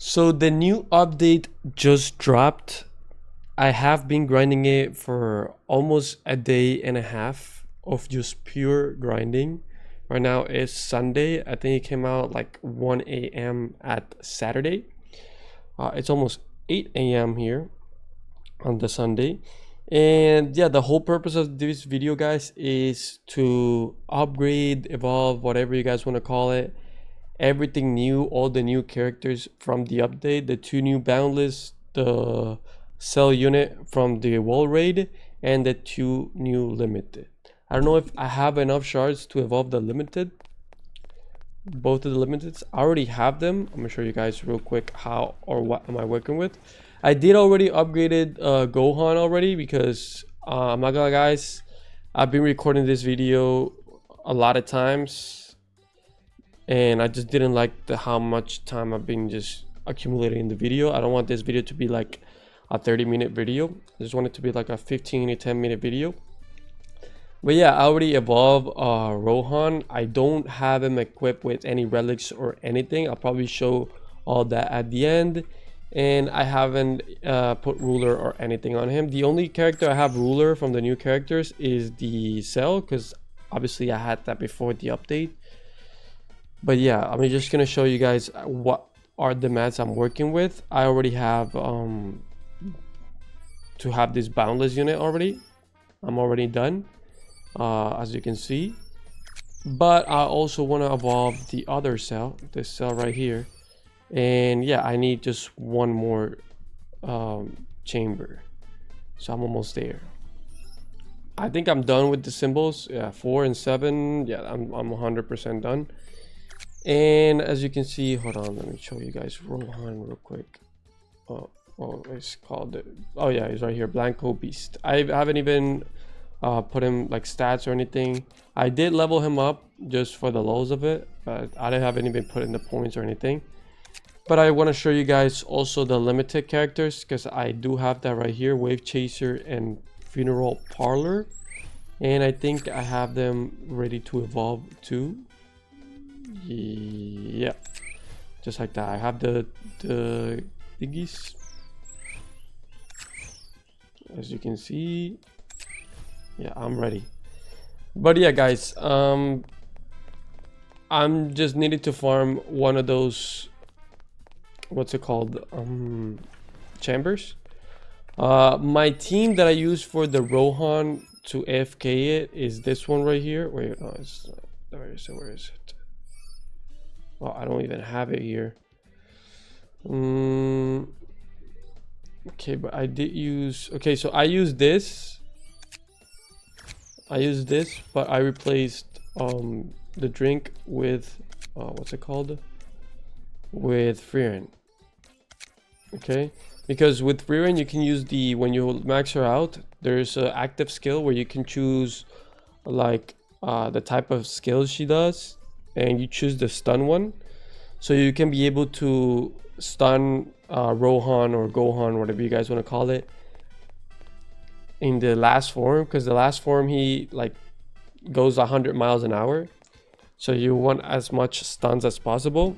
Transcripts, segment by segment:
So the new update just dropped. I have been grinding it for almost a day and a half of just pure grinding. Right now it's Sunday. I think it came out like 1 a.m. at Saturday. It's almost 8 a.m. here on the Sunday. And yeah, the whole purpose of this video, guys, is to upgrade, evolve, whatever you guys want to call it. Everything new, all the new characters from the update, the 2 new boundless, the cell unit from the wall raid, and the 2 new limited. I don't know if I have enough shards to evolve the limited. Both of the limiteds, I already have them. I'm gonna show you guys real quick how or what am I working with. I did already upgraded Gohan already because I'm not gonna lie, guys, I've been recording this video a lot of times and I just didn't like how much time I've been just accumulating in the video. I don't want this video to be like a 30-minute video. I just want it to be like a 15 to 10-minute video. But yeah, I already evolved Rohan. I don't have him equipped with any relics or anything. I'll probably show all that at the end. And I haven't put ruler or anything on him. The only character I have ruler from the new characters is the cell, because obviously I had that before the update. But yeah, I'm just gonna show you guys what are the mats I'm working with. I already have to have this boundless unit already. I'm already done, as you can see. But I also want to evolve the other cell, this cell right here. And yeah, I need just one more chamber, so I'm almost there. I think I'm done with the symbols. Yeah, 4 and 7. Yeah, I'm 100% done. And as you can see, hold on, let me show you guys Rohan real quick. Oh, it's called it. Oh yeah, he's right here, Blanco Beast. I haven't even put him like stats or anything. I did level him up just for the lulz of it, but I haven't even put in the points or anything. But I want to show you guys also the limited characters, because I do have that right here, Wave Chaser and Funeral Parlor. And I think I have them ready to evolve too. Yeah, just like that. I have the thingies, as you can see. Yeah, I'm ready. But yeah, guys, I'm just needed to farm one of those, what's it called, chambers. My team that I use for the Rohan to AFK it is this one right here. Wait, no, it's where is it? Oh, I don't even have it here. Okay, but I did use, okay, so I used this, but I replaced the drink with what's it called, with Freeran. Okay, because with Freeran you can use the, when you max her out, there's an active skill where you can choose like the type of skills she does, and you choose the stun one, so you can be able to stun Rohan or Gohan, whatever you guys want to call it, in the last form, because the last form he like goes 100 miles an hour, so you want as much stuns as possible.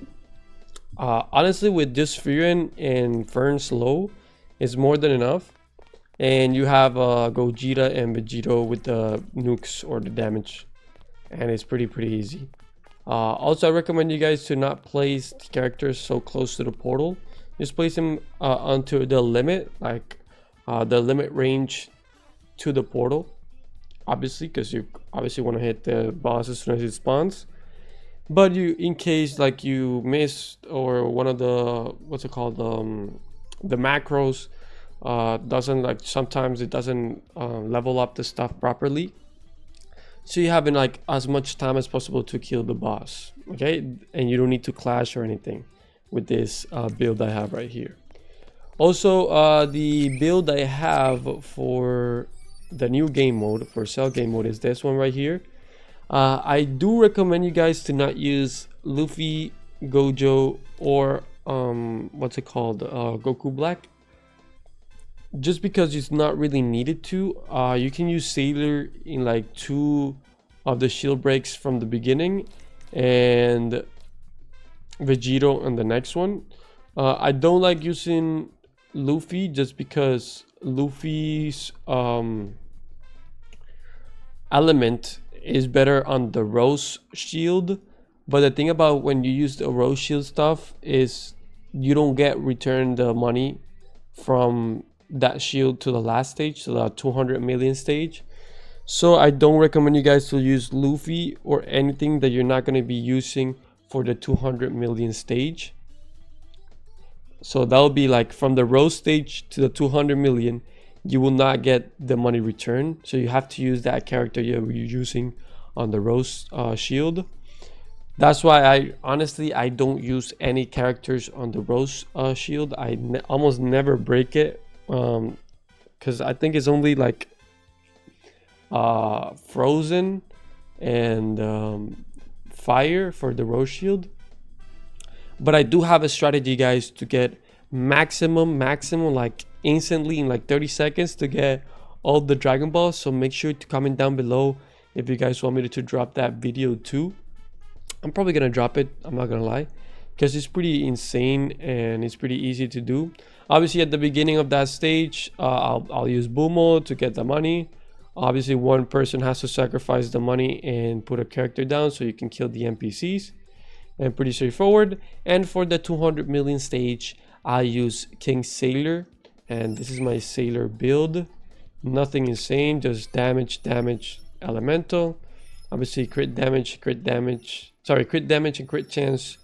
Honestly, with this Freeran and Fern slow is more than enough, and you have Gogeta and Vegito with the nukes or the damage, and it's pretty easy. Also, I recommend you guys to not place the characters so close to the portal. Just place them onto the limit, like the limit range to the portal, obviously, because you obviously want to hit the boss as soon as it spawns. But you, in case like you missed, or one of the, what's it called, the macros doesn't, like sometimes it doesn't level up the stuff properly, so you have like as much time as possible to kill the boss. Okay, and you don't need to clash or anything with this build I have right here. Also, the build I have for the new game mode, for cell game mode, is this one right here. I do recommend you guys to not use Luffy, Gojo, or what's it called, Goku Black, just because it's not really needed to. You can use Sailor in like 2 of the shield breaks from the beginning, and Vegito on the next one. I don't like using Luffy just because Luffy's element is better on the rose shield. But the thing about when you use the rose shield stuff is you don't get returned the money from that shield to the last stage, to the 200 million stage. So I don't recommend you guys to use Luffy or anything that you're not going to be using for the 200 million stage. So that'll be like from the rose stage to the 200 million, you will not get the money returned. So you have to use that character you're using on the rose shield. That's why I honestly don't use any characters on the rose shield. I almost never break it because I think it's only like frozen and fire for the rose shield. But I do have a strategy, guys, to get maximum like instantly in like 30 seconds to get all the Dragon Balls. So make sure to comment down below if you guys want me to drop that video too. I'm probably gonna drop it, I'm not gonna lie, because it's pretty insane and it's pretty easy to do. Obviously at the beginning of that stage, I'll use Bumo to get the money. Obviously one person has to sacrifice the money and put a character down so you can kill the NPCs. And pretty straightforward. And for the 200 million stage, I use King Sailor, and this is my Sailor build. Nothing insane, just damage, elemental. Obviously crit damage and crit chance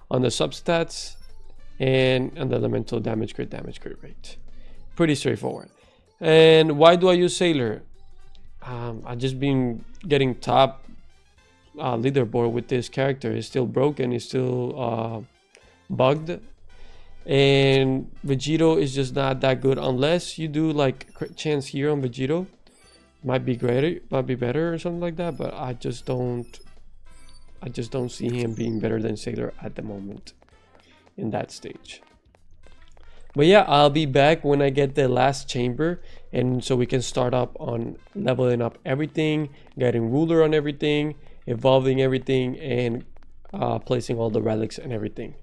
on the substats, and the elemental damage, crit rate. Pretty straightforward. And why do I use Sailor? I've just been getting top leaderboard with this character. Is still broken, is still bugged, and Vegito is just not that good unless you do like crit chance here on Vegito. Might be better or something like that, but I just don't see him being better than Sailor at the moment in that stage. But yeah, I'll be back when I get the last chamber, and so we can start up on leveling up everything, getting ruler on everything, evolving everything, and placing all the relics and everything.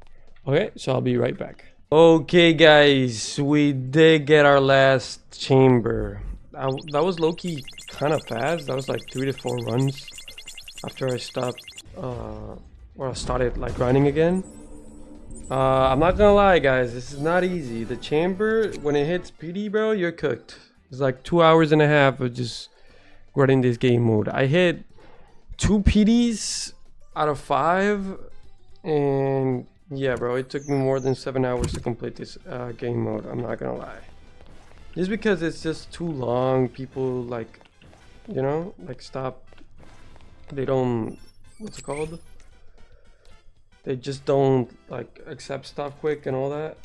Okay, so I'll be right back. Okay guys, we did get our last chamber. That was low-key kind of fast. That was like 3 to 4 runs after I stopped or I started like grinding again. I'm not gonna lie guys, this is not easy. The chamber, when it hits PD, bro, you're cooked. It's like 2.5 hours of just grinding this game mode. I hit 2 PDs out of 5, and yeah bro, it took me more than 7 hours to complete this game mode. I'm not gonna lie, just because it's just too long. People like, you know, like stop, they don't, what's it called, they just don't like accept stuff quick and all that.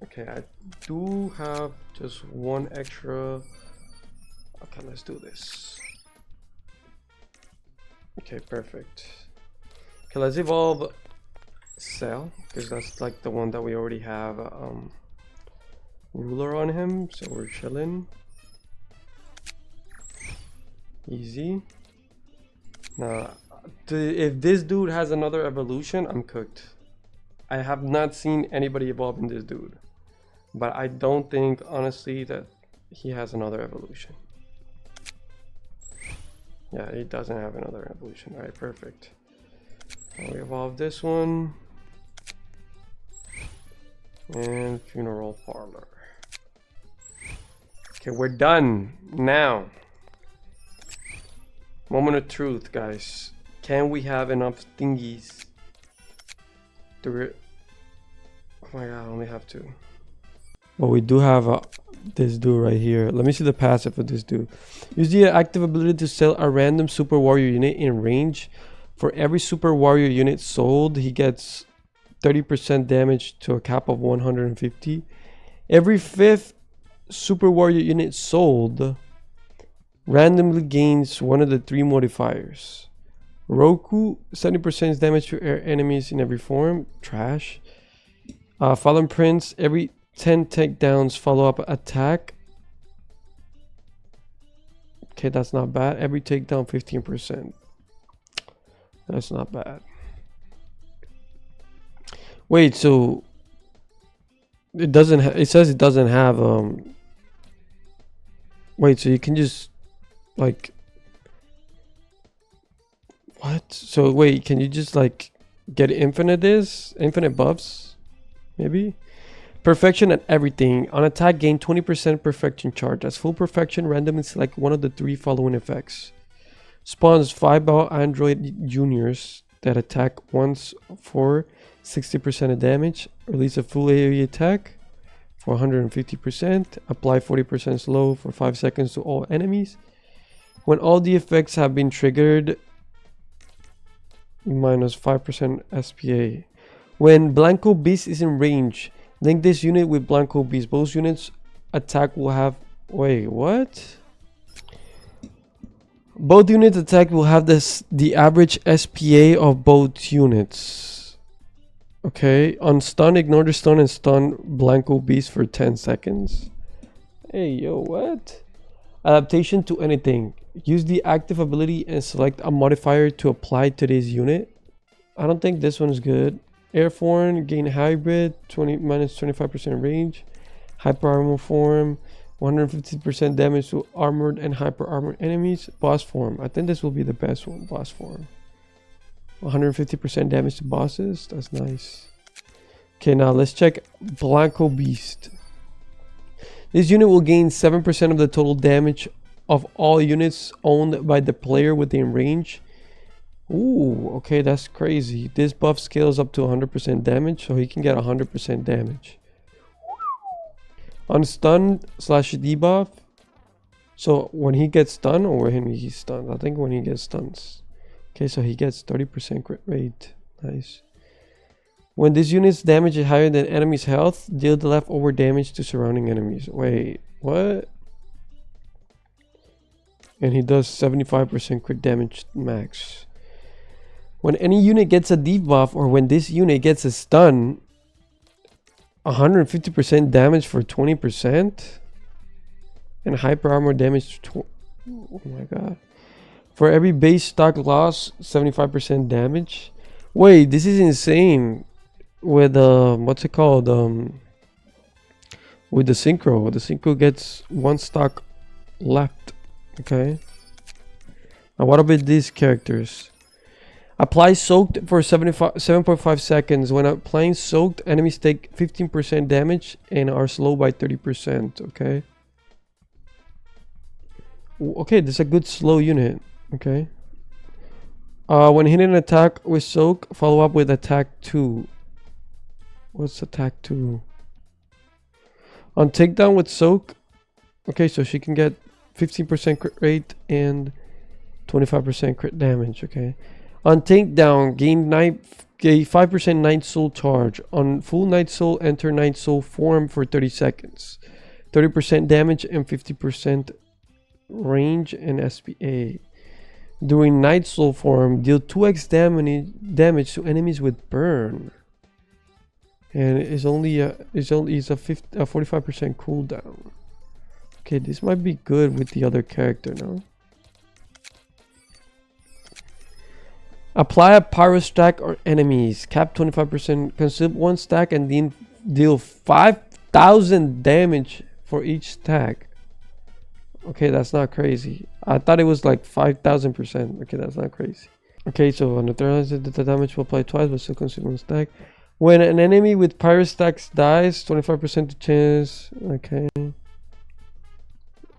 Okay, I do have just one extra. Okay, let's do this. Okay, perfect. Okay, let's evolve Cell, because that's like the one that we already have ruler on him, so we're chilling. Easy. Now, if this dude has another evolution, I'm cooked. I have not seen anybody evolving this dude, but I don't think honestly that he has another evolution. Yeah, he doesn't have another evolution. All right, perfect. Now we evolve this one. And funeral parlor. Okay, we're done. Now, moment of truth, guys. Can we have enough thingies to oh my god, I only have 2. Well, we do have this dude right here. Let me see the passive for this dude. Use the active ability to sell a random super warrior unit in range. For every super warrior unit sold, he gets 30% damage to a cap of 150. Every 5th super warrior unit sold randomly gains one of the 3 modifiers. Roku, 70% damage to air enemies in every form. Trash. Fallen Prince, every 10 takedowns follow up attack. Okay, that's not bad. Every takedown 15%. That's not bad. Wait, so It doesn't. It says it doesn't have. Wait. So you can just like what? So wait. Can you just like get infinite buffs? Maybe. Perfection at everything. On attack, gain 20% perfection charge. As full perfection, randomly select one of the 3 following effects. Spawns 5 ball android juniors that attack once for 60% of damage. Release a full AoE attack for 150%. Apply 40% slow for 5 seconds to all enemies. When all the effects have been triggered, minus 5% SPA. When Blanco Beast is in range, link this unit with Blanco Beast. Both units attack will have... Wait, what? Both units attack will have the average SPA of both units. Okay. On stun, ignore the stun and stun Blanco Beast for 10 seconds. Hey, yo, what? Adaptation to anything. Use the active ability and select a modifier to apply to this unit. I don't think this one's good. Airborne, gain hybrid, minus 25% range. Hyper armor form, 150% damage to armored and hyper armored enemies. Boss form. I think this will be the best one. Boss form. 150% damage to bosses. That's nice. Okay, now let's check Blanco Beast. This unit will gain 7% of the total damage of all units owned by the player within range. Ooh, okay, that's crazy. This buff scales up to 100% damage, so he can get 100% damage. On stun / debuff. So when he gets stunned or when he's stunned? I think when he gets stuns. Okay, so he gets 30% crit rate. Nice. When this unit's damage is higher than enemy's health, deal the leftover damage to surrounding enemies. Wait, what? And he does 75% crit damage max. When any unit gets a debuff or when this unit gets a stun, 150% damage for 20%. And hyper armor damage to oh my god. For every base stock loss, 75% damage. Wait, this is insane. With what's it called? With the synchro. The synchro gets 1 stock left. Okay. Now what about these characters? Apply soaked for 7.5 seconds. When applying soaked, enemies take 15% damage and are slow by 30%. Okay. Okay, this is a good slow unit. Okay. When hitting an attack with soak, follow up with attack 2. What's attack 2? On takedown with soak. Okay, so she can get 15% crit rate and 25% crit damage. Okay. On takedown, gain 5% Night Soul charge. On full Night Soul, enter Night Soul form for 30 seconds. 30% damage and 50% range and SPA. During Night Soul form, deal 2x damage to enemies with burn. And it's a 45% cooldown. Okay, this might be good with the other character now. Apply a pyro stack or enemies. Cap 25%. Consume 1 stack and then deal 5,000 damage for each stack. Okay, that's not crazy. I thought it was like 5,000%. Okay, that's not crazy. Okay, so on the third the damage will apply twice but still consume 1 stack. When an enemy with pyro stacks dies, 25% chance. Okay.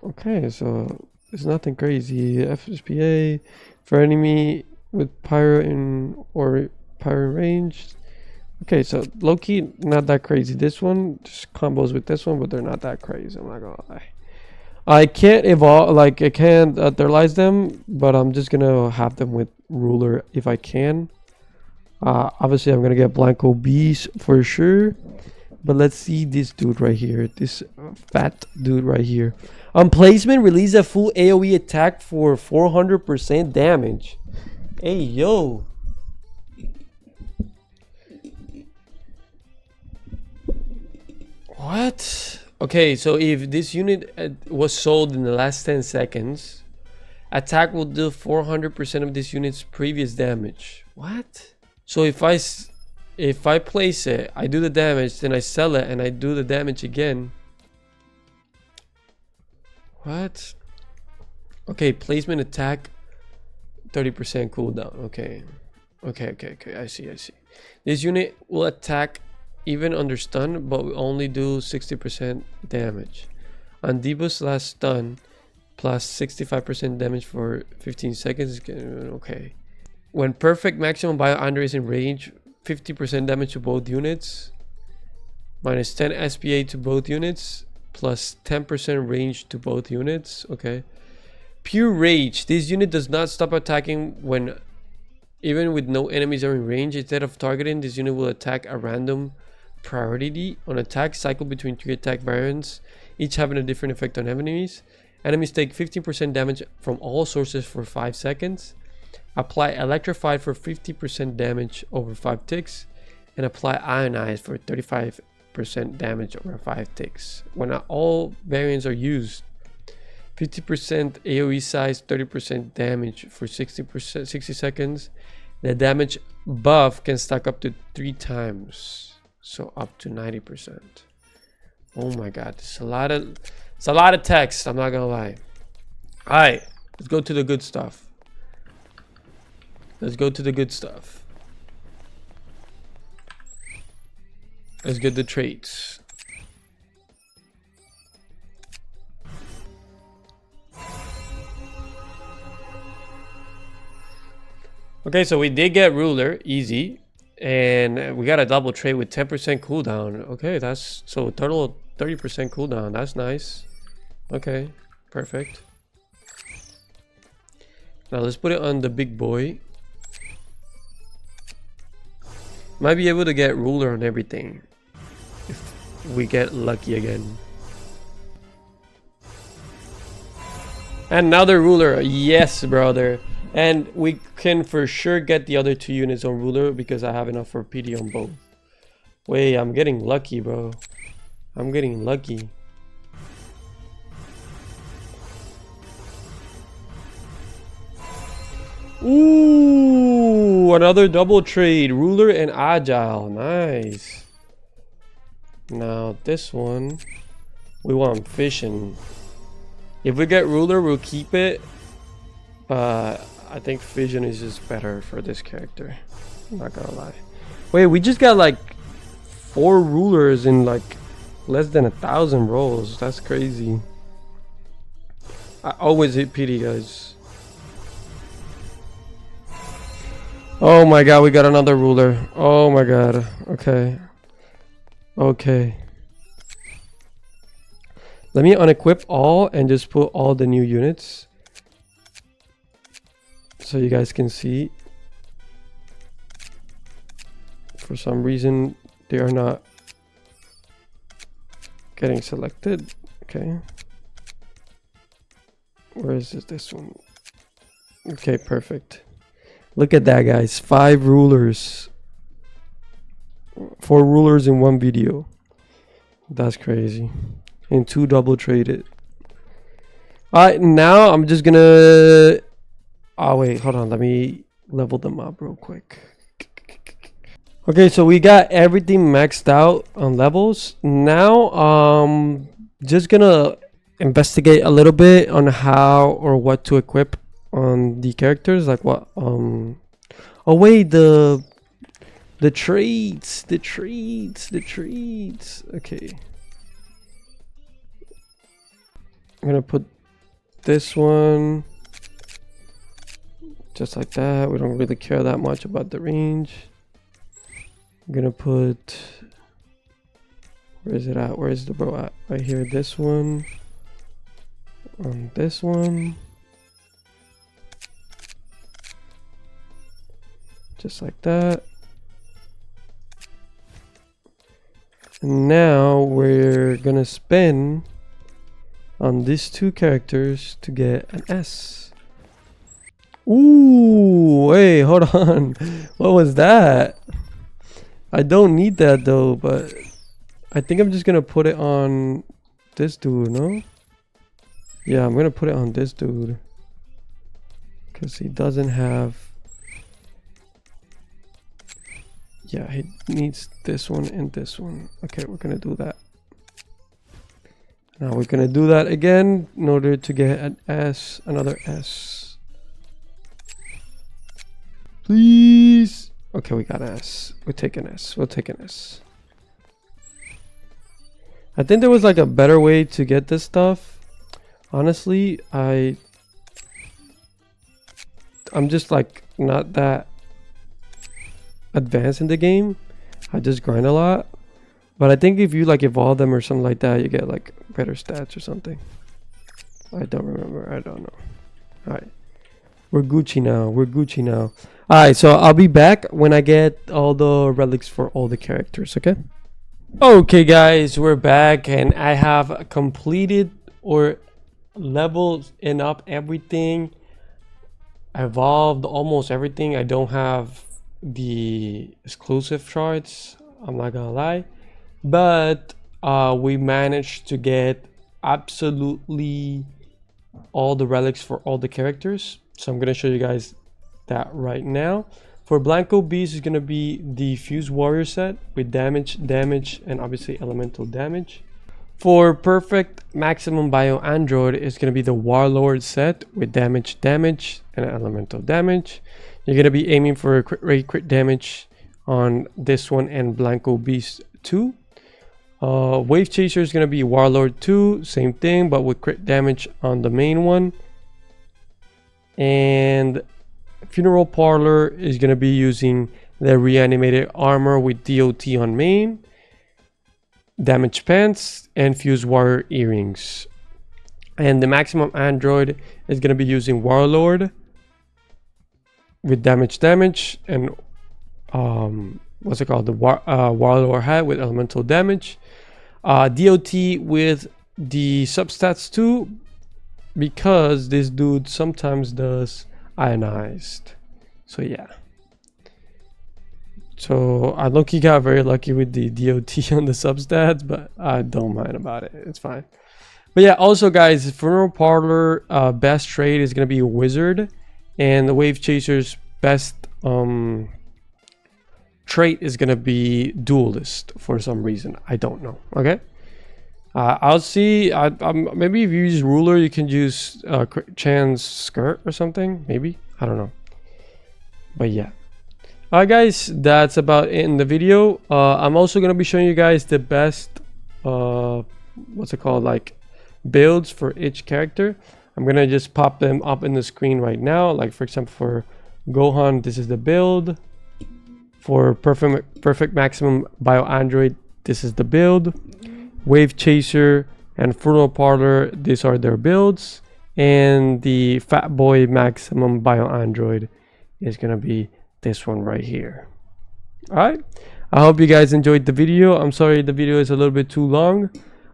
Okay, so it's nothing crazy. FSPA for enemy with pyro in or pyro range. Okay, so low-key not that crazy. This one just combos with this one, but they're not that crazy. I'm not gonna lie. I can't evolve, like I can't utilize them, but I'm just gonna have them with ruler if I can. Obviously I'm gonna get Blanco Beast for sure, but let's see this dude right here, this fat dude right here. On placement, release a full AoE attack for 400% damage. Hey yo, what? Okay, so if this unit was sold in the last 10 seconds, attack will deal 400% of this unit's previous damage. What? So if I if I place it, I do the damage, then I sell it and I do the damage again. What? Okay, placement attack 30% cooldown. Okay. Okay. I see. This unit will attack even under stun, but will only do 60% damage. On debuff last stun, plus 65% damage for 15 seconds. Okay. When perfect maximum bio under is in range, 50% damage to both units. Minus 10 SPA to both units. Plus 10% range to both units. Okay. Pure Rage. This unit does not stop attacking when even with no enemies are in range. Instead of targeting, this unit will attack a random priority on attack, cycle between 3 attack variants, each having a different effect on enemies. Enemies take 15% damage from all sources for 5 seconds. Apply Electrified for 50% damage over 5 ticks. And apply Ionize for 35% damage over 5 ticks. When all variants are used, 50% AoE size, 30% damage for 60 seconds. The damage buff can stack up to 3 times, so up to 90%. Oh my god, it's a lot of text, I'm not gonna lie. Alright, let's go to the good stuff. Let's get the traits. Okay, so we did get ruler, easy. And we got a double trait with 10% cooldown. Okay, that's so total 30% cooldown. That's nice. Okay, perfect. Now let's put it on the big boy. Might be able to get ruler on everything if we get lucky again. Another ruler, yes, brother. And we can for sure get the other 2 units on ruler because I have enough for PD on both. Wait, I'm getting lucky, bro. I'm getting lucky. Ooh, another double trade. Ruler and agile. Nice. Now this one, we want fishing. If we get ruler, we'll keep it. But I think Fission is just better for this character. I'm not gonna lie. Wait, we just got like 4 rulers in like less than 1,000 rolls. That's crazy. I always hit PD, guys. Oh my god, we got another ruler. Oh my god. Okay. Okay. Let me unequip all and just put all the new units, so you guys can see. For some reason they are not getting selected. Okay, where is this one? Okay, perfect. Look at that, guys. 5 rulers, 4 rulers in 1 video. That's crazy. And 2 double traded. Alright, now I'm just gonna oh wait, hold on, let me level them up real quick. Okay, so we got everything maxed out on levels. Now just gonna investigate a little bit on how or what to equip on the characters, like what oh wait, the traits. Okay, I'm gonna put this one just like that. We don't really care that much about the range. I'm gonna put, where is it at? Where is the bro at? Right here, this one on this one, just like that. And now we're gonna spin on these 2 characters to get an S. Ooh, wait, hold on. What was that? I don't need that though, but I think I'm just gonna put it on this dude, no? Yeah, I'm gonna put it on this dude, because he doesn't have Yeah, he needs this one and this one. Okay, we're gonna do that. Now we're gonna do that again in order to get an S, another S. Please. Okay, we got an S. We'll take an S. We'll take an S. I think there was like a better way to get this stuff. Honestly, I'm just like not that advanced in the game. I just grind a lot. But I think if you like evolve them or something like that, you get like better stats or something. I don't remember. I don't know. Alright. We're Gucci now. We're Gucci now. Alright, so I'll be back when I get all the relics for all the characters, okay? Okay guys, we're back and I have completed or leveled and up everything. Evolved almost everything. I don't have the exclusive shards, I'm not gonna lie. But we managed to get absolutely all the relics for all the characters. So I'm gonna show you guys that right now. For Blanco Beast is gonna be the Fused Warrior set with damage, and obviously elemental damage. For Perfect Maximum Bio Android is gonna be the Warlord set with damage, and elemental damage. You're gonna be aiming for a crit rate, crit damage on this one and Blanco Beast 2. Wave Chaser is gonna be Warlord 2, same thing, but with crit damage on the main one. And Funeral Parlor is gonna be using the reanimated armor with DOT on main, damage pants, and Fused Warrior earrings. And the Maximum Android is gonna be using Warlord with damage, and what's it called, the Warlord hat with elemental damage, DOT with the substats too, because this dude sometimes does ionized. So yeah, so I low-key got very lucky with the DOT on the substats, but I don't mind about it, it's fine. But yeah, also guys, Funeral Parlor best trade is gonna be Wizard, and the Wave Chaser's best trait is gonna be Duelist for some reason. I don't know. Okay, I'll see. Maybe if you use Ruler, you can use Chan's skirt or something. Maybe, I don't know. But yeah. Alright guys, that's about it in the video. I'm also gonna be showing you guys the best what's it called, like builds for each character. I'm gonna just pop them up in the screen right now. Like for example, for Gohan, this is the build. For Perfect Maximum Bio Android, this is the build. Wave Chaser and Funeral Parlor, these are their builds. And the Fat Boy Maximum Bio Android is gonna be this one right here. Alright, I hope you guys enjoyed the video. I'm sorry the video is a little bit too long.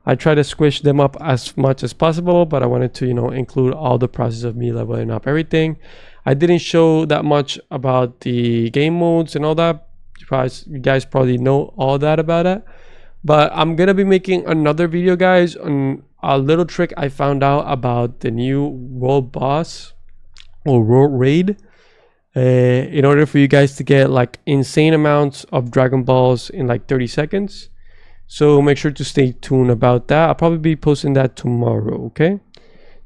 I try to squish them up as much as possible, but I wanted to, you know, include all the process of me leveling up everything. I didn't show that much about the game modes and all that. You guys probably know all that about it. But I'm gonna be making another video, guys, on a little trick I found out about the new world boss or world raid. In order for you guys to get like insane amounts of Dragon Balls in like 30 seconds. So make sure to stay tuned about that. I'll probably be posting that tomorrow, okay?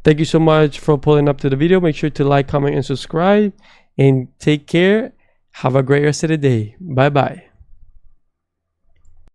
Thank you so much for pulling up to the video. Make sure to like, comment, and subscribe. And take care. Have a great rest of the day. Bye-bye.